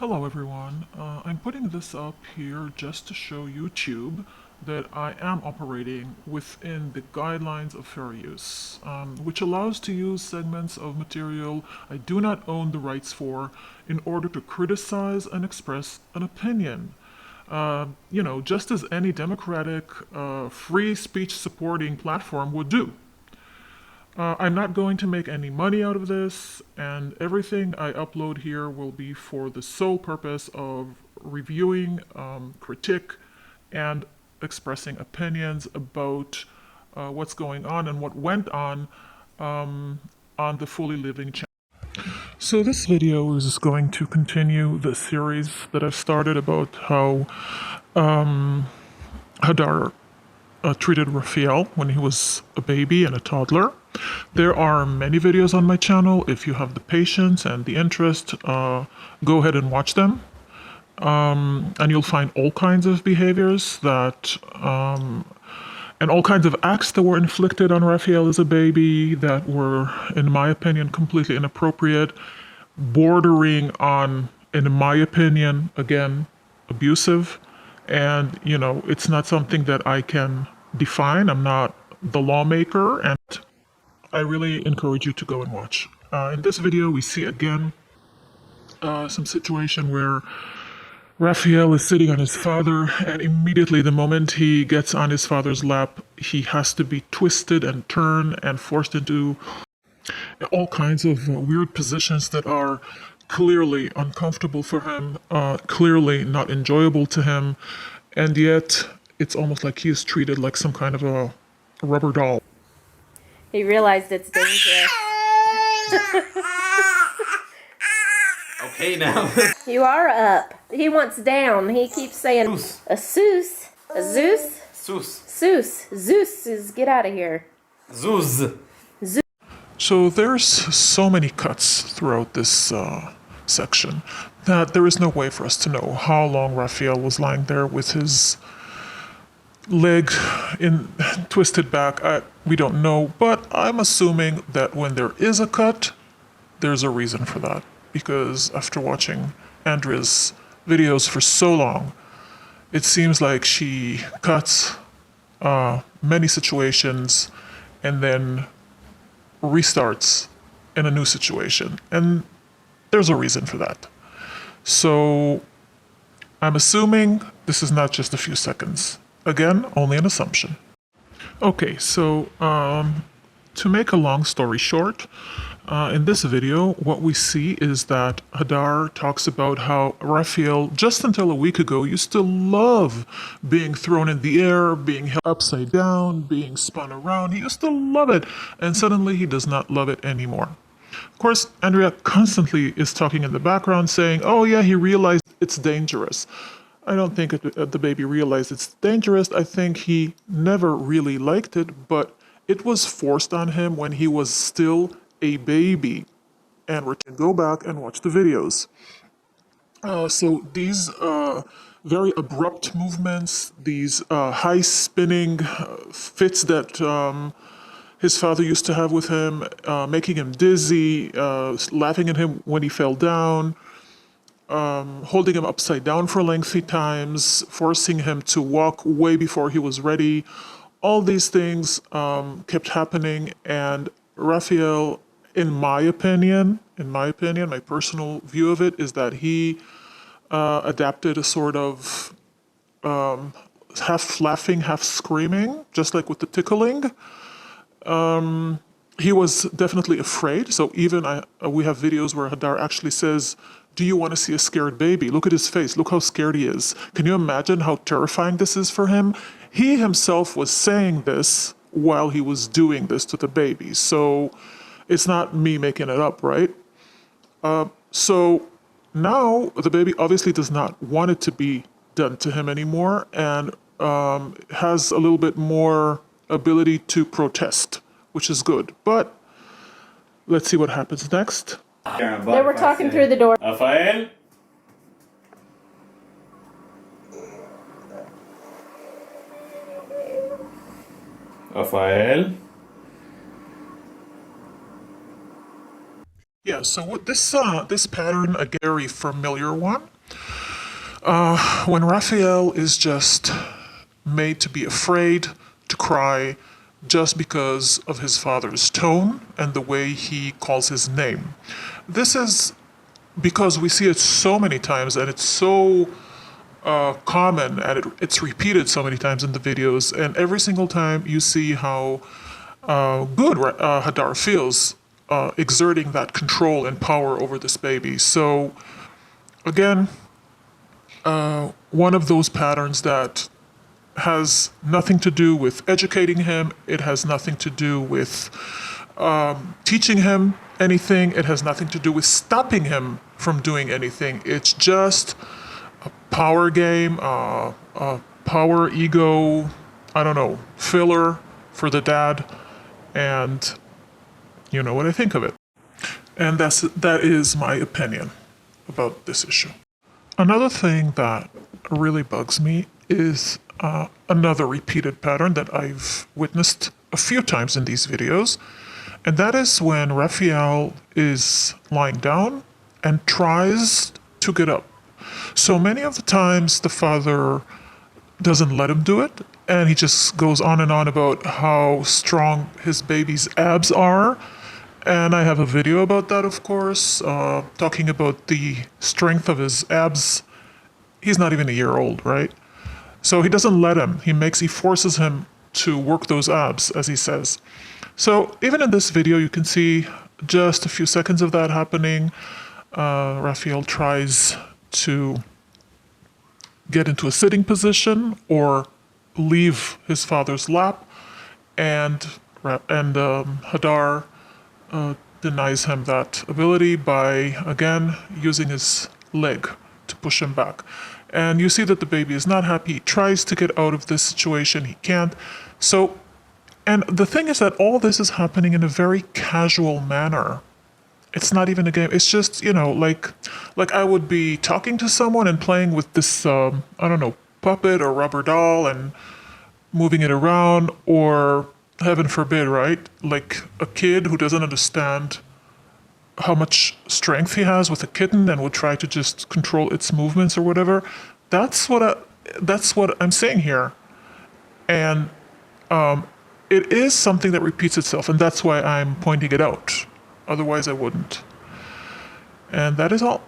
Hello everyone, I'm putting this up here just to show YouTube that I am operating within the guidelines of fair use, which allows to use segments of material I do not own the rights for in order to criticize and express an opinion. Just as any democratic, free speech supporting platform would do. I'm not going to make any money out of this, and everything I upload here will be for the sole purpose of reviewing, critique, and expressing opinions about what's going on and what went on the Fully Living channel. So this video is going to continue the series that I've started about how Hadar treated Raphael when he was a baby and a toddler. There are many videos on my channel. If you have the patience and the interest, go ahead and watch them. And you'll find all kinds of behaviors and all kinds of acts that were inflicted on Raphael as a baby that were, in my opinion, completely inappropriate, bordering on, in my opinion, again, abusive. And, it's not something that I can define. I'm not the lawmaker, and I really encourage you to go and watch. In this video, we see again some situation where Raphael is sitting on his father, and immediately the moment he gets on his father's lap, he has to be twisted and turned and forced into all kinds of weird positions that are clearly uncomfortable for him, clearly not enjoyable to him, and yet it's almost like he is treated like some kind of a rubber doll. He realized it's dangerous. Okay now. You are up. He wants down. He keeps saying a Zeus. A Zeus? Zeus. Zeus. Zeus is get out of here. Zeus. So there's so many cuts throughout this section that there is no way for us to know how long Raphael was lying there with his leg twisted back. We don't know, but I'm assuming that when there is a cut, there's a reason for that. Because after watching Andrea's videos for so long, it seems like she cuts many situations and then restarts in a new situation. And there's a reason for that. So I'm assuming this is not just a few seconds. Again, only an assumption. Okay, so to make a long story short, in this video, what we see is that Hadar talks about how Raphael, just until a week ago, used to love being thrown in the air, being held upside down, being spun around. He used to love it, and suddenly he does not love it anymore. Of course, Andrea constantly is talking in the background saying, oh yeah, he realized it's dangerous. I don't think the baby realized it's dangerous. I think he never really liked it, but it was forced on him when he was still a baby. And we can go back and watch the videos. So these very abrupt movements, these high spinning fits that his father used to have with him, making him dizzy, laughing at him when he fell down, holding him upside down for lengthy times, forcing him to walk way before he was ready. All these things kept happening, and Raphael, in my opinion, my personal view of it is that he adapted a sort of half laughing, half screaming, just like with the tickling. He was definitely afraid. So even we have videos where Hadar actually says, do you want to see a scared baby? Look at his face. Look how scared he is. Can you imagine how terrifying this is for him? He himself was saying this while he was doing this to the baby. So it's not me making it up, right? So now the baby obviously does not want it to be done to him anymore, and has a little bit more ability to protest, which is good. But let's see what happens next. They were talking through the door. Rafael? Rafael? Yeah, so what this pattern, a very familiar one. When Raphael is just made to be afraid, to cry, just because of his father's tone and the way he calls his name. This is because we see it so many times and it's so common and it's repeated so many times in the videos, and every single time you see how good Hadar feels exerting that control and power over this baby. So again, one of those patterns that has nothing to do with educating him. It has nothing to do with teaching him anything. It has nothing to do with stopping him from doing anything. It's just a power game, a power ego, I don't know, filler for the dad. And you know what I think of it. And that is my opinion about this issue. Another thing that really bugs me is another repeated pattern that I've witnessed a few times in these videos, and that is when Raphael is lying down and tries to get up. So many of the times the father doesn't let him do it, and he just goes on and on about how strong his baby's abs are. And I have a video about that, of course, talking about the strength of his abs. He's not even a year old, right? So he doesn't let him. He forces him to work those abs, as he says. So even in this video, you can see just a few seconds of that happening. Raphael tries to get into a sitting position or leave his father's lap, and Hadar denies him that ability by, again, using his leg to push him back. And you see that the baby is not happy. He tries to get out of this situation. He can't. So, and the thing is that all this is happening in a very casual manner. It's not even a game. It's just, you know, like I would be talking to someone and playing with this, I don't know, puppet or rubber doll and moving it around, or heaven forbid, right? Like a kid who doesn't understand how much strength he has with a kitten and would try to just control its movements or whatever. That's what I'm saying here. And it is something that repeats itself, and that's why I'm pointing it out. Otherwise I wouldn't. And that is all.